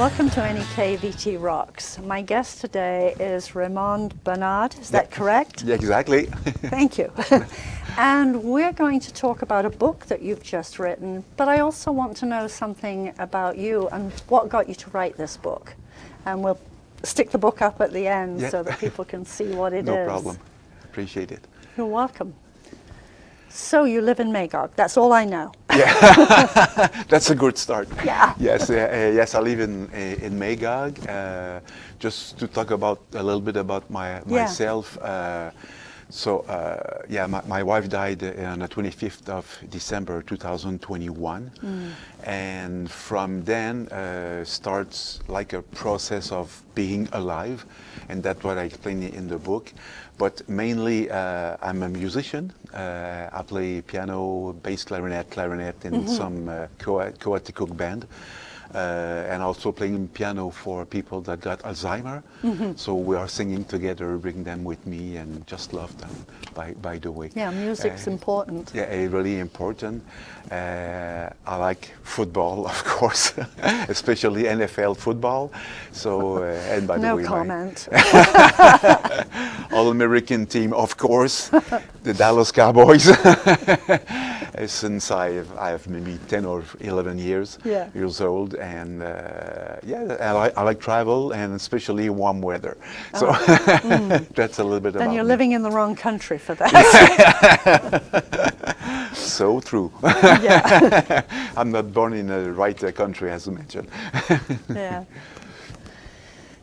Welcome to NEK-TV Rocks. My guest today is Raymond Bernard, is that correct? Yeah, exactly. Thank you. And we're going to talk about a book that you've just written, but I also want to know something about you and what got you to write this book. And we'll stick the book up at the end so that people can see what it is. No problem. Appreciate it. You're welcome. So you live in Magog. That's all I know. Yeah, that's a good start. Yeah. Yes, yes. I live in Magog. Just to talk about a little bit about myself. Yeah, my wife died on the 25th of December 2021, and from then starts like a process of being alive, and that's what I explain in the book. But mainly, I'm a musician. I play piano, bass clarinet in some Coaticook band. And also playing piano for people that got Alzheimer. So we are singing together, bring them with me, and just love them, by the way. Yeah, music's important. Yeah, really important. I like football, of course, especially NFL football. So, and by the way, no comment. All-American team, of course, the Dallas Cowboys. Since I have maybe 10 or 11 years old, and yeah, I like travel and especially warm weather. So that's a little bit about. And you're living in the wrong country for that. So true. Yeah. I'm not born in the right country, as you mentioned. Yeah.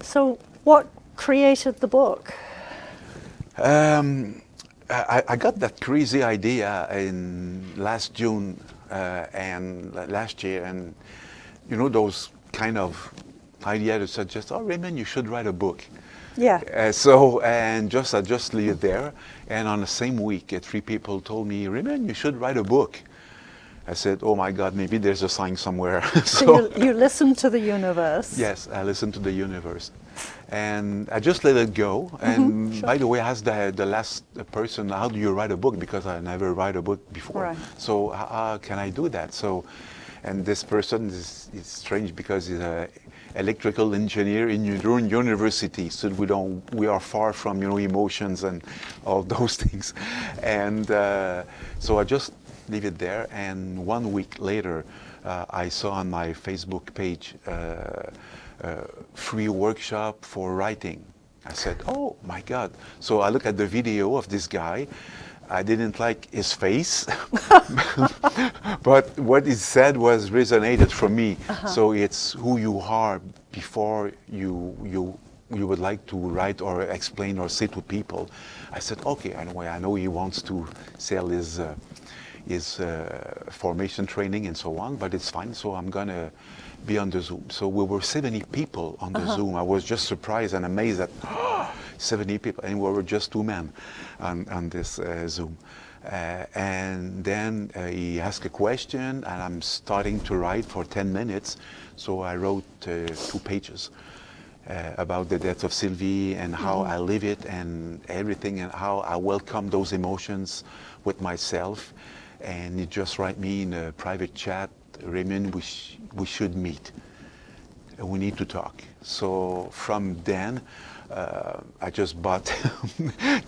So, what created the book? I got that crazy idea in last June and last year, and you know those kind of ideas that suggest, oh Raymond, you should write a book. Yeah. I just leave it there, and on the same week, 3 people told me, Raymond, you should write a book. I said, oh my God, maybe there's a sign somewhere. So you listen to the universe. Yes, I listen to the universe. And I just let it go. And sure. By the way, I asked the last person, how do you write a book? Because I never write a book before. Right. So how can I do that? So, and this person is strange because he's an electrical engineer in university. So we are far from, emotions and all those things. And so I just leave it there. And 1 week later, I saw on my Facebook page free workshop for writing. I said, oh my God. So I look at the video of this guy. I didn't like his face, but what he said was resonated for me. So it's who you are before you would like to write or explain or say to people. I said, okay, anyway, I know he wants to sell his formation training and so on, but it's fine. So I'm gonna be on the Zoom. So we were 70 people on the Zoom. I was just surprised and amazed that 70 people, and we were just 2 men on this Zoom. And then he asked a question, and I'm starting to write for 10 minutes. So I wrote 2 pages about the death of Sylvie and how I live it and everything, and how I welcome those emotions with myself. And he just write me in a private chat, Raymond, we should meet. We need to talk. So from then, I just bought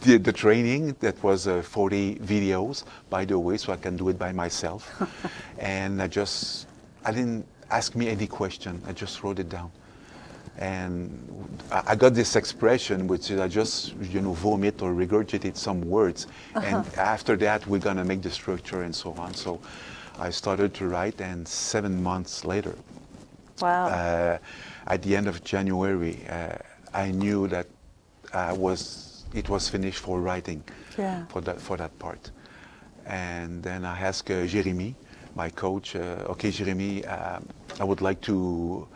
the training. That was 40 videos, by the way, so I can do it by myself. And I didn't ask me any question. I just wrote it down. And I got this expression, which is I just, vomit or regurgitate some words. And after that, we're going to make the structure and so on. So I started to write, and 7 months later, wow. At the end of January, I knew that it was finished for writing for that part. And then I asked Jeremy, my coach, okay, Jeremy, I would like to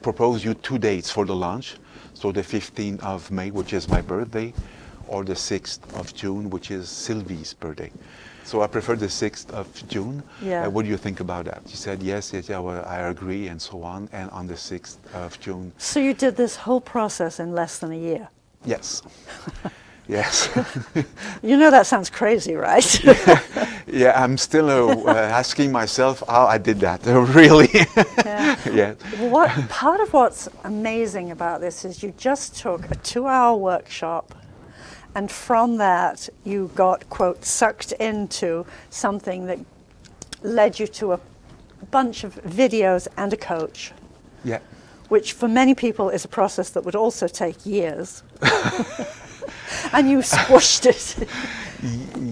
propose you 2 dates for the launch. So the 15th of May, which is my birthday, or the 6th of June, which is Sylvie's birthday. So I prefer the 6th of June. Yeah. What do you think about that? She said, yes, well, I agree, and so on. And on the 6th of June. So you did this whole process in less than a year? Yes. Yes. You know that sounds crazy, right? Yeah, I'm still asking myself how I did that. Really? Yeah. Yeah. Part of what's amazing about this is you just took a 2-hour workshop, and from that you got, quote, sucked into something that led you to a bunch of videos and a coach. Yeah. Which for many people is a process that would also take years. And you squashed it.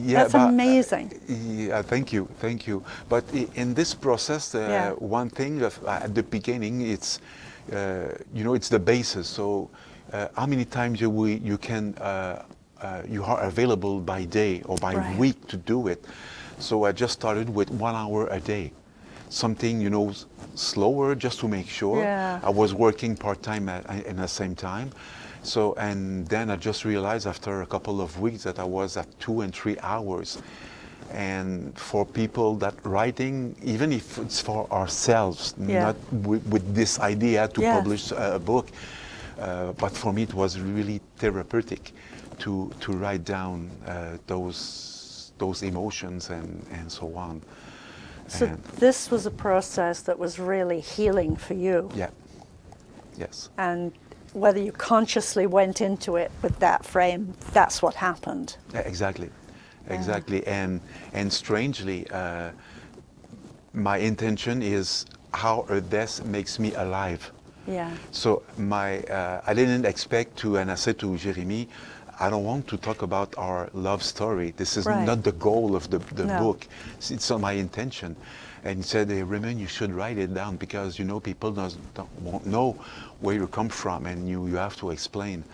Yeah, That's amazing. Yeah, thank you, thank you. But in this process, one thing at the beginning, it's it's the basis. So how many times you can you are available by day or by week to do it. So I just started with 1 hour a day, something slower just to make sure. Yeah. I was working part-time in the same time. So, and then I just realized after a couple of weeks that I was at 2 and 3 hours. And for people that writing, even if it's for ourselves, not with this idea to publish a book, but for me it was really therapeutic to write down those emotions and so on. So this was a process that was really healing for you. Yeah. Yes. And whether you consciously went into it with that frame, that's what happened. Exactly. Exactly. And strangely, my intention is how her death makes me alive. Yeah. So I didn't expect to, and I said to Jeremy, I don't want to talk about our love story. This is not the goal of the book. It's not my intention. And he said, hey, Raymond, you should write it down because, people won't know where you come from and you have to explain.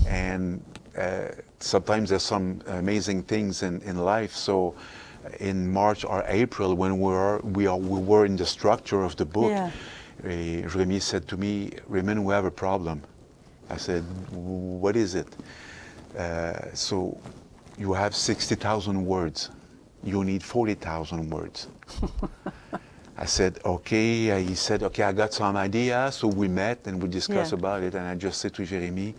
And sometimes there's some amazing things in life. So in March or April, when we were in the structure of the book, Remy said to me, Raymond, we have a problem. I said, what is it? So you have 60,000 words. You need 40,000 words. I said, okay. He said, okay, I got some idea. So we met and we discussed about it. And I just said to Jeremy,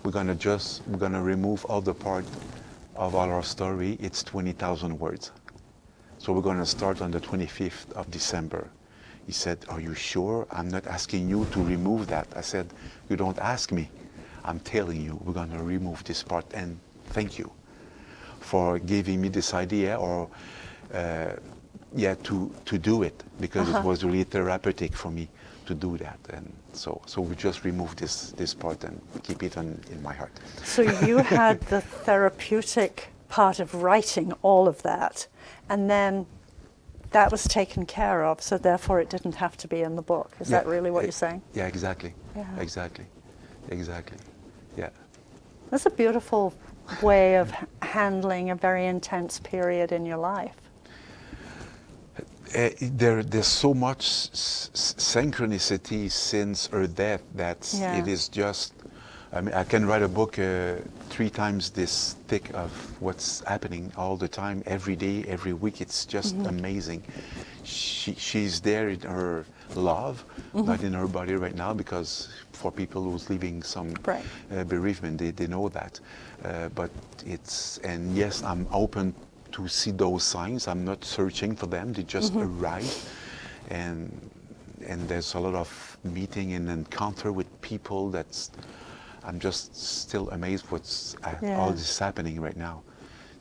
we're gonna remove all the part of all our story. It's 20,000 words. So we're gonna start on the 25th of December. He said, are you sure? I'm not asking you to remove that. I said, you don't ask me. I'm telling you, we're gonna remove this part. And thank you for giving me this idea, or to do it, because it was really therapeutic for me to do that. And so we just remove this part and keep it in my heart. So you had the therapeutic part of writing all of that, and then that was taken care of, so therefore it didn't have to be in the book. Is that really what you're saying? Yeah, exactly. Yeah. Exactly. Yeah. That's a beautiful way of handling a very intense period in your life. There's so much synchronicity since her death that it is just, I mean, I can write a book 3 times this thick of what's happening all the time, every day, every week. It's just amazing. She's there in her love, not in her body right now, because for people who's living some bereavement, they know that. But and yes, I'm open to see those signs. I'm not searching for them. They just arrive. And there's a lot of meeting and encounter with people I'm just still amazed what's all this is happening right now.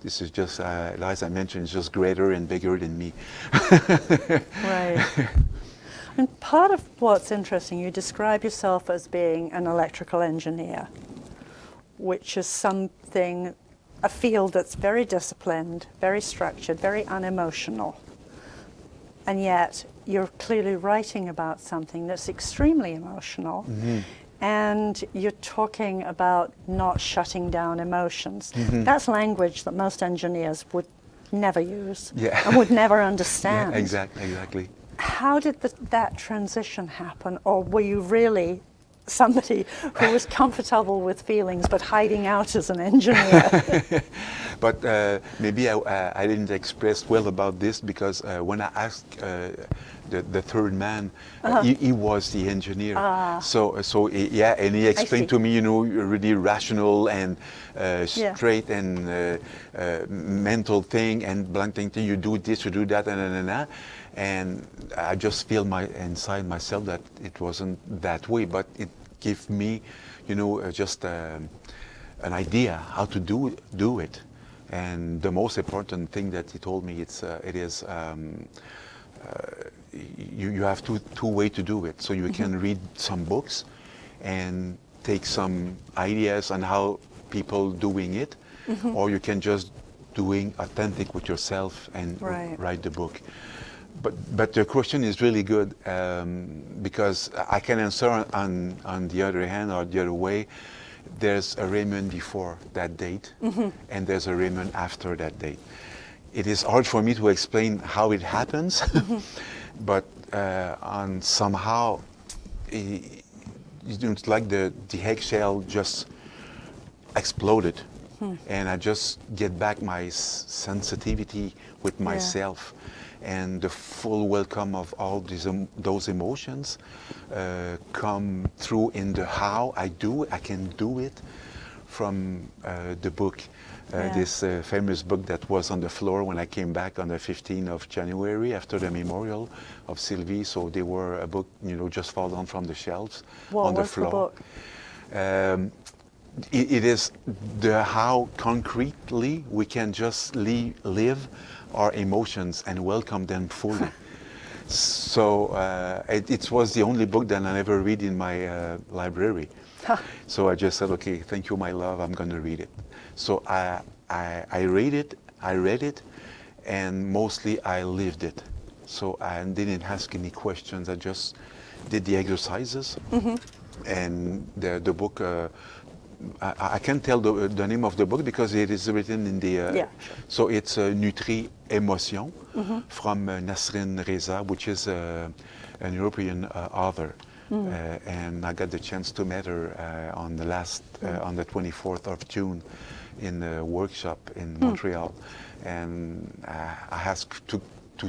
This is just, as I mentioned, it's just greater and bigger than me. Right. And part of what's interesting, you describe yourself as being an electrical engineer, which is a field that's very disciplined, very structured, very unemotional. And yet you're clearly writing about something that's extremely emotional. And you're talking about not shutting down emotions. That's language that most engineers would never use and would never understand. Yeah, exactly. How did that transition happen? Or were you really somebody who was comfortable with feelings but hiding out as an engineer. But maybe I didn't express well about this because when I asked the third man, he was the engineer. Yeah, and he explained to me, you know, really rational and straight and mental thing and blunt thing. You do this, you do that, and I just feel inside myself that it wasn't that way, but it gave me, you know, just an idea how to do it. And the most important thing that he told me, you have two ways to do it. So you can read some books and take some ideas on how people doing it, or you can just doing authentic with yourself and write the book. But the question is really good because I can answer on the other hand or the other way. There's a Raymond before that date, and there's a Raymond after that date. It is hard for me to explain how it happens, but on somehow, it's like the eggshell just exploded, and I just get back my sensitivity with myself. And the full welcome of all those emotions come through in the how I can do it from the book. This famous book that was on the floor when I came back on the 15th of January after the memorial of Sylvie. So they were a book, you know, just fall down from the shelves on the floor. What was the book? It is the how concretely we can just live our emotions and welcome them fully. So it was the only book that I ever read in my library. So I just said, okay, thank you, my love, I'm going to read it. So I read it, and mostly I lived it. So I didn't ask any questions. I just did the exercises, and the book. I can't tell the name of the book because it is written in the. So it's Nutri Emotion from Nasrin Reza, which is an European author. And I got the chance to meet her on the 24th of June in a workshop in Montreal, and I asked to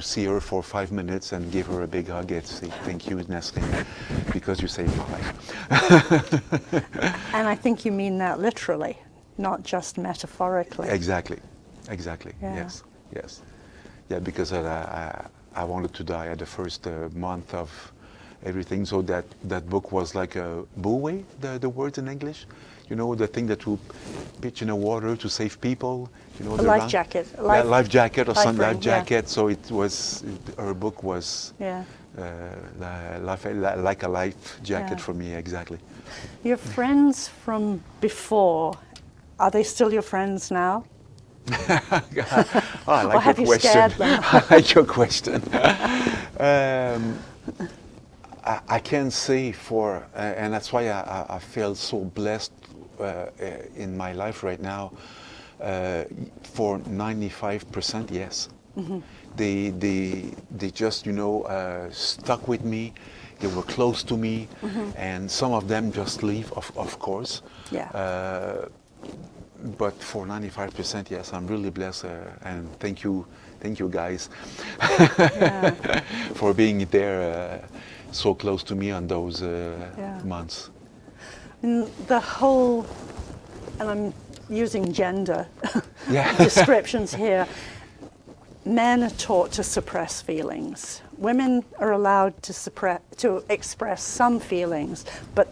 see her for 5 minutes and give her a big hug and say thank you, Nasrin, because you saved my life. And I think you mean that literally, not just metaphorically. Exactly. Yeah. Yes. Yeah, because I wanted to die at the first month of everything. So that book was like a buoy, the words in English. You know, the thing that you pitch in the water to save people. You know, A life jacket. Life jacket or some life jacket. Yeah. So it was, her book was like a life jacket for me, exactly. Your friends from before, are they still your friends now? I like or have your you question. scared them? I like your question. I can say and that's why I feel so blessed in my life right now. For 95%, yes. They just, you know, stuck with me. They were close to me, and some of them just leave, of course. Yeah. But for 95%, yes, I'm really blessed, and thank you guys for being there so close to me on those months. And the whole, and I'm using gender Yeah. descriptions here, men are taught to suppress feelings. Women are allowed to express some feelings, but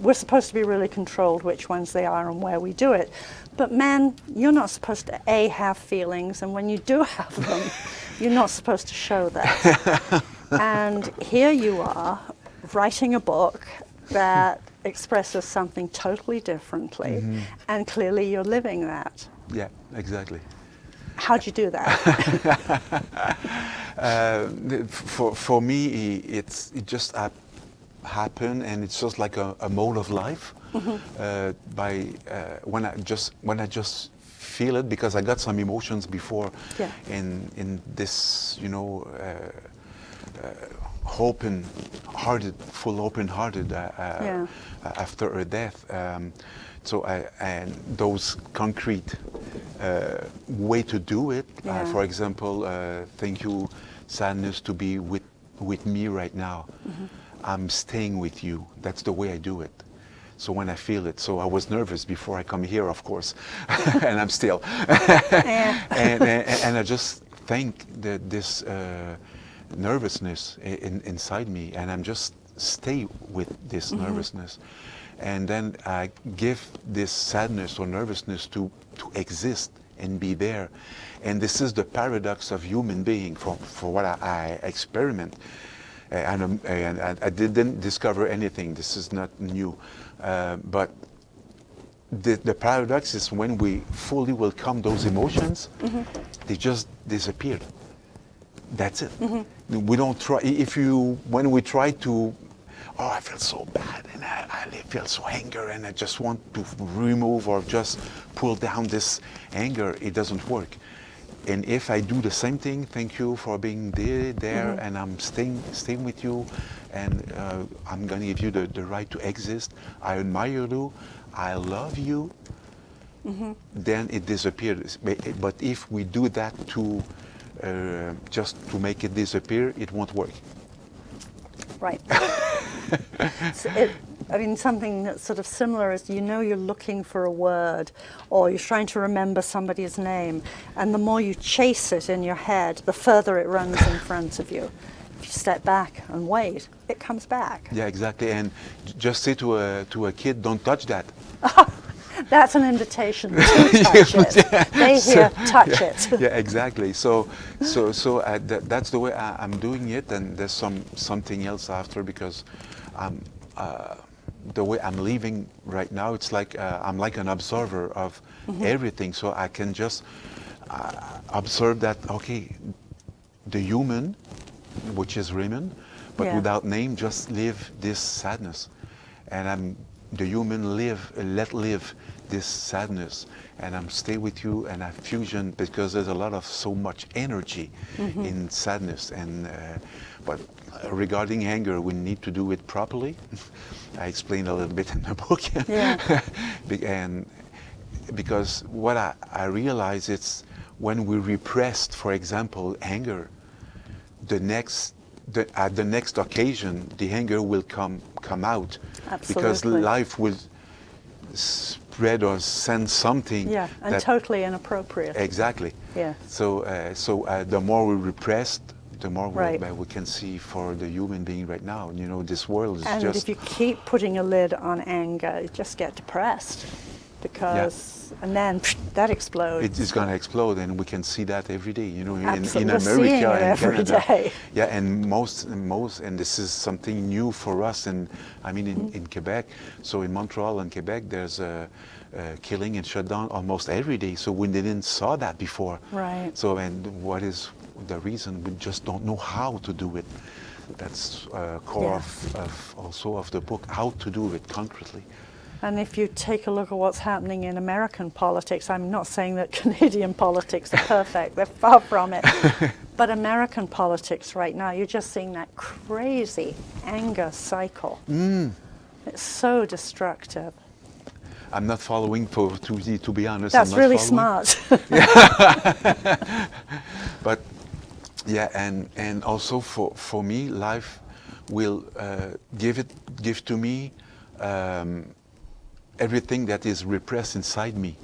we're supposed to be really controlled which ones they are and where we do it. But men, you're not supposed to have feelings, and when you do have them, you're not supposed to show that. And here you are, writing a book that expresses something totally differently, and clearly you're living that. Yeah, exactly. How'd you do that? For me, it just happened, and it's just like a mode of life. When I just feel it, because I got some emotions before in this, you know, open-hearted after her death. And those concrete way to do it, for example, thank you, sadness, to be with me right now. I'm staying with you. That's the way I do it. So when I feel it, so I was nervous before I come here, of course, and I'm still. and I just thank this nervousness inside me, and I'm just stay with this nervousness. And then I give this sadness or nervousness to exist and be there. And this is the paradox of human being for what I experiment. And I didn't discover anything. This is not new. But the paradox is when we fully welcome those emotions, they just disappeared. That's it. We don't try. When we try to, I feel so bad, and I feel so anger, and I just want to remove or just pull down this anger, it doesn't work. And if I do the same thing, thank you for being there, and I'm staying with you, and I'm going to give you the right to exist. I admire you, I love you. Then it disappears. But if we do that to just to make it disappear, it won't work. Right. I mean, something that's sort of similar is, you're looking for a word, or you're trying to remember somebody's name, and the more you chase it in your head, the further it runs in front of you. If you step back and wait, it comes back. Yeah, exactly. And just say to a kid, don't touch that. That's an invitation to touch it. They hear, touch it. Yeah, exactly. So that's the way I'm doing it, and there's something else after, because the way I'm living right now, it's like I'm like an observer of everything. So I can just observe that, okay, the human, which is Raymond, but without name, just live this sadness. And the human let live this sadness, and I'm stay with you, and I fusion, because there's so much energy in sadness. And but regarding anger, we need to do it properly. I explained a little bit in the book. And because what I realize, it's when we repressed, for example, anger, at the next occasion, the anger will come out. Absolutely. Because life will spread or send something. Yeah, and totally inappropriate. Exactly. Yeah. So the more we repressed, the more we can see for the human being right now. This world is and if you keep putting a lid on anger, you just get depressed, because and then that explodes. It's going to explode, and we can see that every day. In Absolutely. America and every Canada. Day. Yeah, and most, and this is something new for us. And I mean, in Quebec. So in Montreal and Quebec, there's a killing and shutdown almost every day. So we didn't saw that before. Right. So, and what is the reason? We just don't know how to do it. That's core of the book, how to do it concretely. And if you take a look at what's happening in American politics, I'm not saying that Canadian politics are perfect, they're far from it. But American politics right now, you're just seeing that crazy anger cycle. It's so destructive. I'm not following, to be honest. That's I'm not really following. smart. But yeah, and also for me, life will give to me everything that is repressed inside me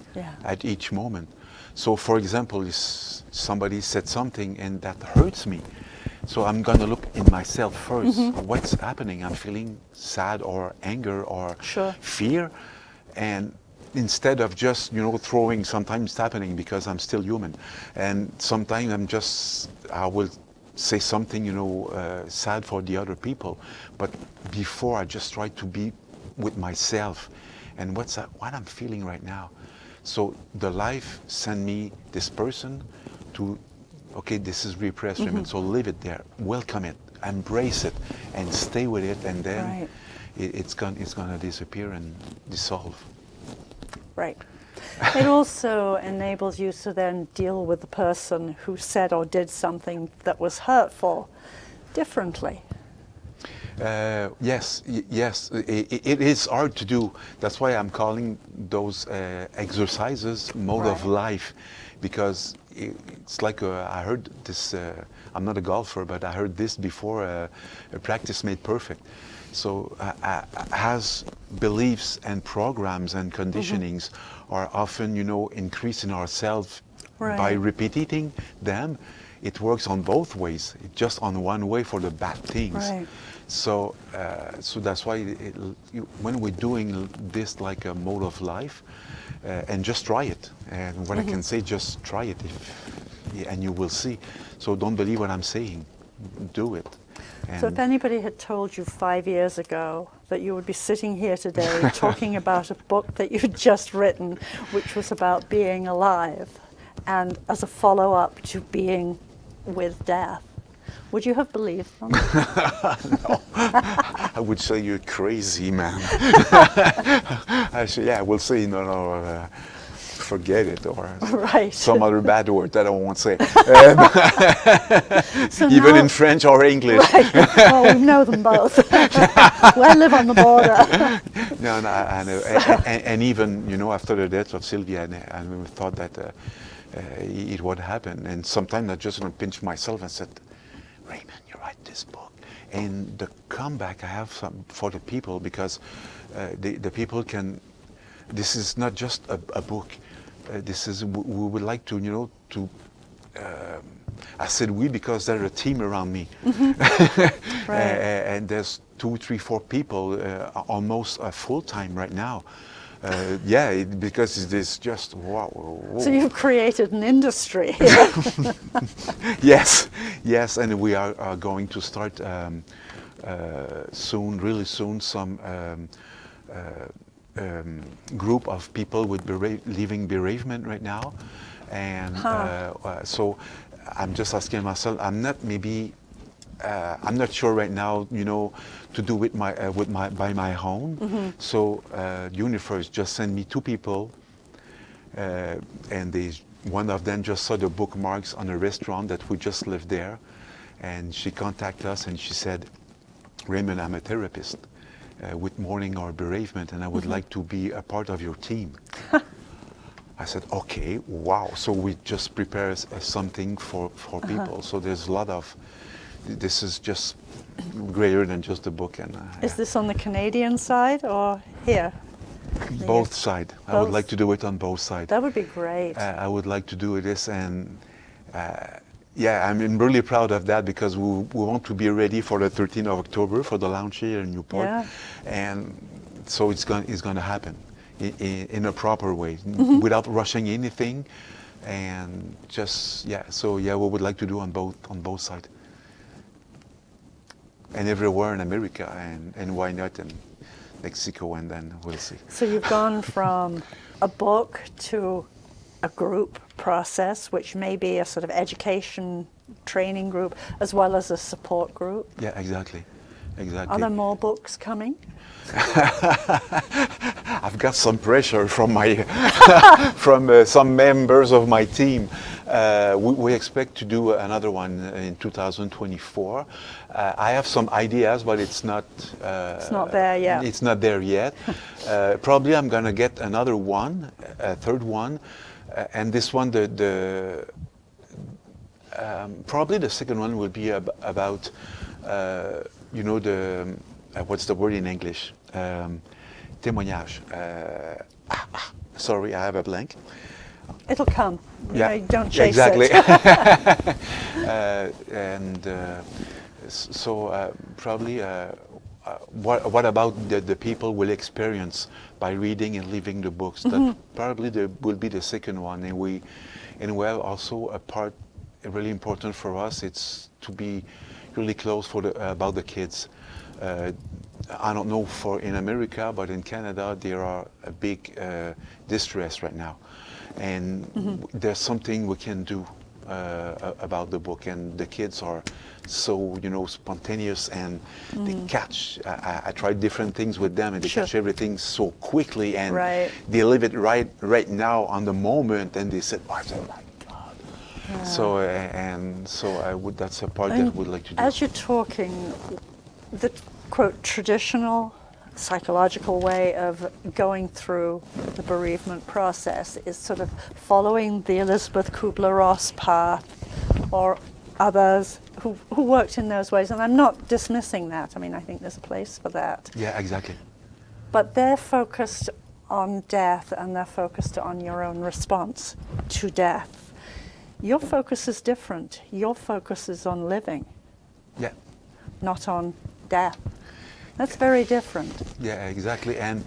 at each moment. So, for example, if somebody said something and that hurts me, so I'm going to look in myself first. What's happening? I'm feeling sad or anger or fear, and instead of just throwing, sometimes it's happening because I'm still human, and sometimes I will say something sad for the other people, but before I just try to be with myself. And what I'm feeling right now. So the life send me this person to, okay, this is repressed, so leave it there, welcome it, embrace it, and stay with it, and then it's gonna disappear and dissolve. Right. It also enables you to then deal with the person who said or did something that was hurtful, differently? Yes, it is hard to do. That's why I'm calling those exercises mode of life, because it's like I heard this. I'm not a golfer, but I heard this before. A practice made perfect. So as beliefs and programs and conditionings are often, increased in ourselves by repeating them, it works on both ways. It's just on one way for the bad things. Right. So that's why when we're doing this like a mode of life, and just try it. And what I can say, just try it, and you will see. So don't believe what I'm saying. Do it. And so if anybody had told you 5 years ago that you would be sitting here today talking about a book that you'd just written, which was about being alive, and as a follow-up to being with death, would you have believed them? No, I would say you're crazy, man. Actually, yeah, we'll say no, forget it, or some other bad word that I won't say. So even in French or English. Right. Well, we know them both. I live on the border. No, I know. And even, after the death of Sylvia, I never thought that it would happen. And sometimes I just pinch myself and said, Raymond, you write this book. And the comeback I have for the people, because the people can, this is not just a book. This is, we would like to, I said we because there's a team around me. Right. And there's 2, 3, 4 people almost full-time right now. Because it's just, wow. So you've created an industry. Yes, and we are going to start soon, really soon, some group of people with living bereavement right now. And so I'm just asking myself, I'm not sure right now, to do it by my own. So universe just sent me 2 people, and one of them just saw the bookmarks on a restaurant that we just lived there, and she contacted us and she said, Raymond, I'm a therapist with mourning or bereavement, and I would like to be a part of your team. I said, okay, wow. So we just prepare something for people. So there's a lot of, this is just greater than just a book. And is this on the Canadian side or here? Both sides. I would like to do it on both sides. That would be great. I would like to do this, and I'm really proud of that, because we want to be ready for the 13th of October for the launch here in Newport. And so it's going to happen in a proper way, without rushing anything, and just we would like to do on both sides, and everywhere in America, and why not in Mexico, and then we'll see. So you've gone from a book to a group process, which may be a sort of education training group as well as a support group. Yeah, exactly. Are there more books coming? I've got some pressure from some members of my team. We expect to do another one in 2024. I have some ideas, but it's not there yet. It's not there yet. Probably I'm going to get another one, a third one, and this one, probably the second one will be about what's the word in English? Témoignage. Sorry, I have a blank. It'll come. Yeah, don't chase exactly. it. So probably what about the people will experience by reading and living the books? That probably will be the second one, and we have also a part really important for us. It's to be really close about the kids. I don't know in America, but in Canada there are a big distress right now, and there's something we can do about the book. And the kids are so spontaneous, and they catch. I tried different things with them, and they catch everything so quickly, and they live it right now on the moment. And they said, "Oh my God!" So and so I would. That's a part that I would like to do. As you're talking, the quote traditional psychological way of going through the bereavement process is sort of following the Elizabeth Kubler-Ross path or others who worked in those ways. And I'm not dismissing that. I mean, I think there's a place for that. Yeah, exactly. But they're focused on death and they're focused on your own response to death. Your focus is different. Your focus is on living, Yeah. not on death. That's very different. Yeah, exactly. And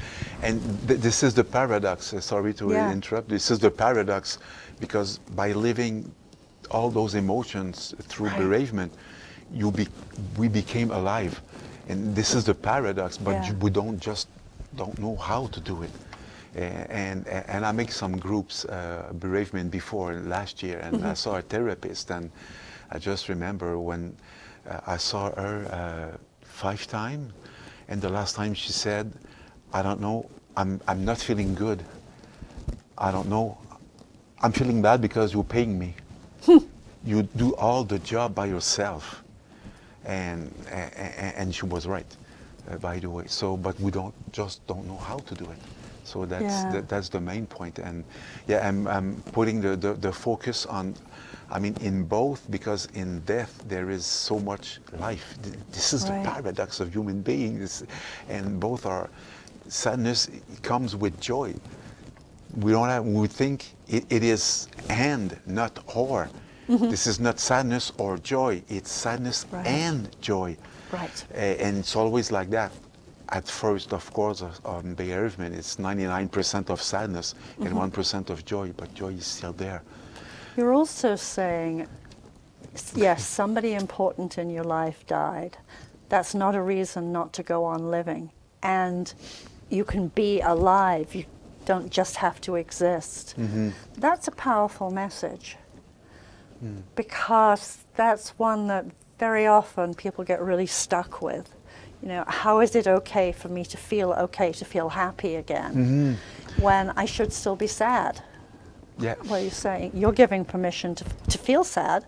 this is the paradox. Sorry to interrupt. This is the paradox, because by living all those emotions through bereavement, we became alive. And this is the paradox, but we don't know how to do it. And I make some groups, bereavement before last year, and I saw a therapist, and I just remember when I saw her 5 times, and the last time she said, I don't know, I'm not feeling good. I don't know, I'm feeling bad because you're paying me. You do all the job by yourself. And she was right, by the way. So, but we don't know how to do it. So that's the main point. And yeah, I'm putting the focus on, I mean, in both, because in death there is so much life. This is the paradox of human beings, and both are sadness comes with joy. We think it is and not or. This is not sadness or joy. It's sadness and joy. Right. And it's always like that. At first, of course, on bereavement, it's 99% of sadness and 1% of joy, but joy is still there. You're also saying, yes, somebody important in your life died. That's not a reason not to go on living. And you can be alive. You don't just have to exist. That's a powerful message. Because that's one that very often people get really stuck with. You know, how is it okay for me to feel happy again when I should still be sad? Yeah. Well, you're saying you're giving permission to feel sad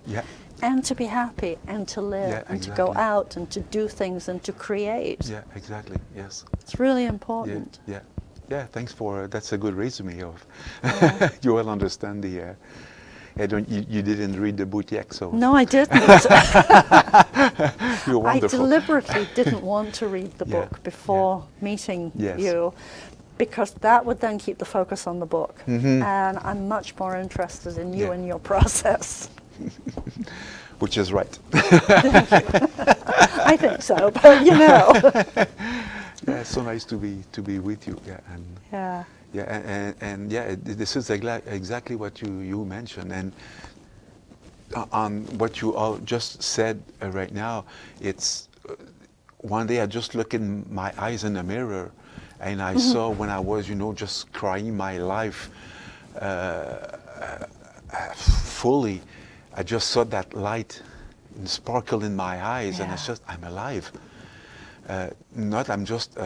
and to be happy and to live and to go out and to do things and to create. Yeah, exactly, yes. It's really important. Yeah, thanks for, that's a good resume of, you will understand the, you didn't read the book yet, so. No, I didn't. You're wonderful. I deliberately didn't want to read the book before meeting you, because that would then keep the focus on the book. And I'm much more interested in you and your process. Which is right. I think so, but you know. Yeah, it's so nice to be with you. This is exactly what you mentioned, and on what you all just said right now. It's one day I just looked in my eyes in the mirror, and I saw when I was, just crying my life fully. I just saw that light sparkle in my eyes, and it's just, I'm alive. I'm just,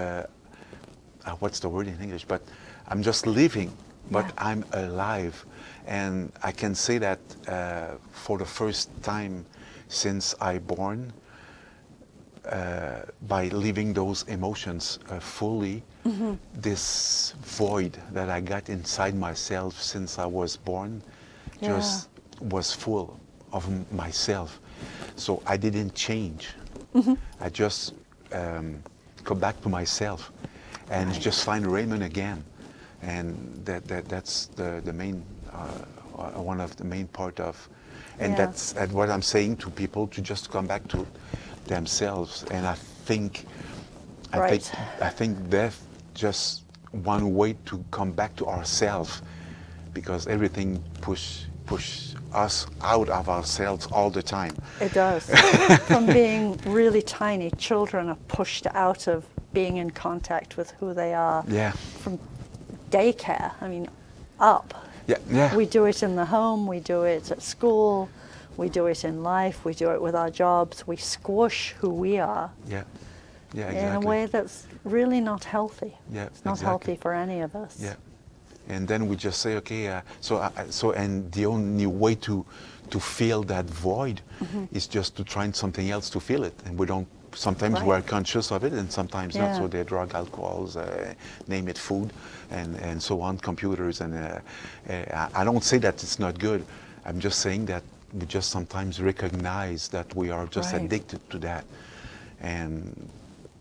what's the word in English, but I'm just living, but I'm alive. And I can say that for the first time since I born, by living those emotions fully, this void that I got inside myself since I was born just was full of myself. So I didn't change. I just go back to myself and just find Raymond again. And that's the main, one of the main part of, and that's what I'm saying to people, to just come back to themselves. And I think death just one way to come back to ourselves, because everything push us out of ourselves all the time. It does. From being really tiny, children are pushed out of being in contact with who they are. From daycare, I mean, up. We do it in the home, we do it at school, we do it in life, we do it with our jobs. We squish who we are. Exactly. In a way that's really not healthy. It's not healthy for any of us. And then we just say, okay, and the only way to fill that void is just to try something else to fill it. And we don't, sometimes we're conscious of it and sometimes not. So they drug, alcohols, name it, food, and so on, computers. And I don't say that it's not good. I'm just saying that we just sometimes recognize that we are just addicted to that.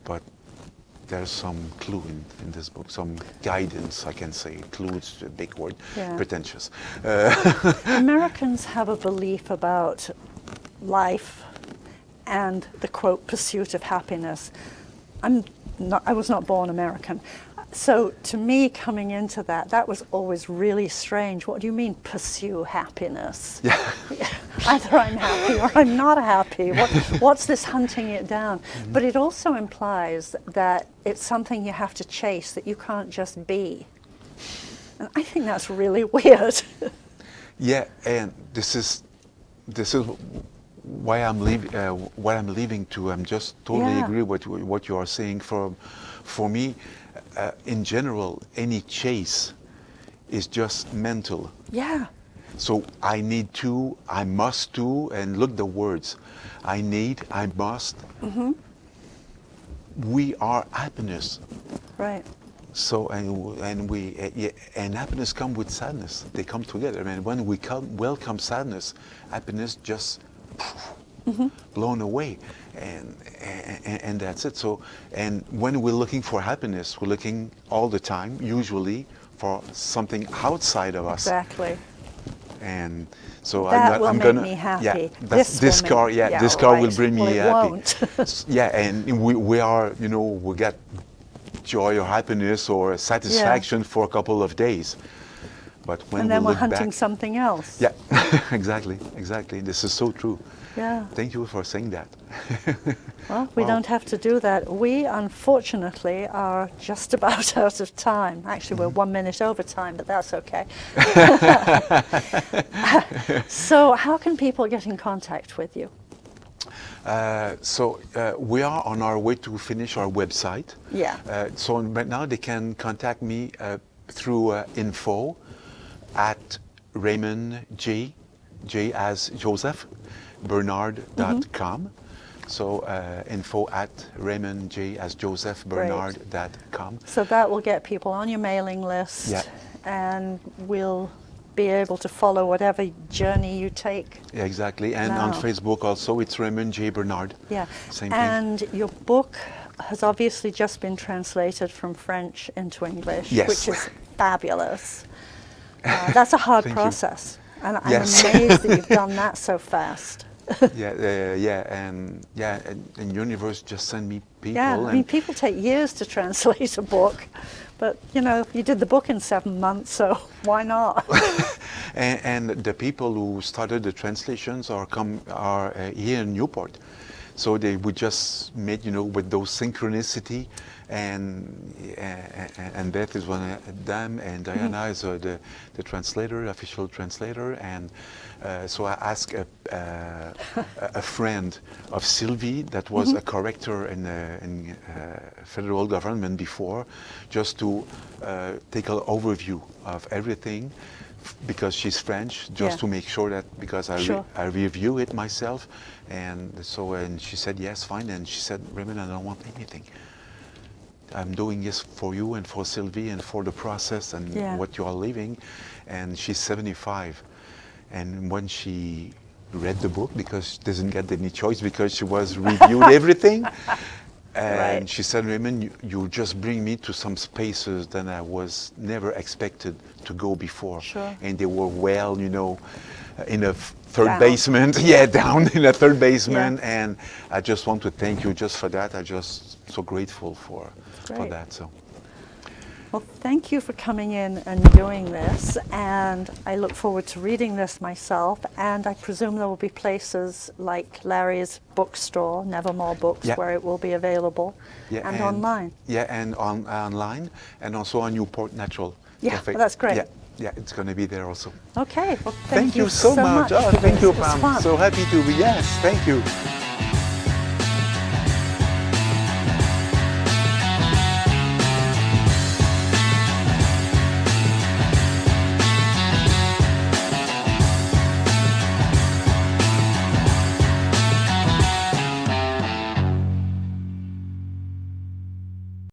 But there's some clue in this book, some guidance, I can say. Clue is a big word, pretentious. Americans have a belief about life and the, quote, pursuit of happiness. I was not born American. So to me, coming into that was always really strange. What do you mean, pursue happiness? Yeah. Either I'm happy or I'm not happy. What's this hunting it down? But it also implies that it's something you have to chase, that you can't just be. And I think that's really weird. Yeah, and this is why I'm leaving to. I'm just totally agree with what you are saying. For me, in general, any chase is just mental. Yeah. So I need to, I must to, and look the words. I need, I must. We are happiness. Right. So and happiness come with sadness. They come together. I mean, when we welcome sadness, happiness just blown away, and that's it. So, and when we're looking for happiness, we're looking all the time, usually, for something outside of us. Exactly. And so that I'm will gonna make me happy. Yeah, this car will bring me happy. Won't. Yeah, and we are, you know, we get joy or happiness or satisfaction for a couple of days. But when and then we we're look hunting back, something else. Yeah, exactly. This is so true. Yeah. Thank you for saying that. Well, we don't have to do that. We, unfortunately, are just about out of time. Actually, we're 1 minute over time, but that's okay. So how can people get in contact with you? We are on our way to finish our website. Yeah. So right now they can contact me through info at Raymond J as Joseph, Bernard.com. So info at Raymond J as Joseph Bernard.com. So that will get people on your mailing list, and we'll be able to follow whatever journey you take. Yeah, exactly. And on Facebook also, it's Raymond J. Bernard. Yeah. Same and thing. Your book has obviously just been translated from French into English, which is fabulous. That's a hard process. And I'm amazed that you've done that so fast. And Universe just sent me people. Yeah, I mean, people take years to translate a book, but you know, you did the book in 7 months, so why not? and the people who started the translations are here in Newport, so they would just meet, you know, with those synchronicity, and Beth is one of them, and Diana is the translator, official translator, and so I asked a friend of Sylvie that was a corrector in federal government before, just to take an overview of everything, because she's French, just to make sure that, because I review it myself, and so, and she said yes, fine, and she said, Raymond, I don't want anything. I'm doing this for you and for Sylvie and for the process and what you are living. And she's 75. And when she read the book, because she doesn't get any choice, because she was reviewed everything, and she said, Raymond, you just bring me to some spaces that I was never expected to go before. And they were well, you know, in a third basement, down in a third basement, and I just want to thank you just for that. I'm just so grateful for that. So, well, thank you for coming in and doing this, and I look forward to reading this myself. And I presume there will be places like Larry's bookstore, Nevermore Books, where it will be available, and online. Yeah, and online, and also on Newport Natural Cafe. Well, that's great. Yeah, it's going to be there also. Okay, well, thank you so much. Oh, thank you, Pam. So happy to be, thank you.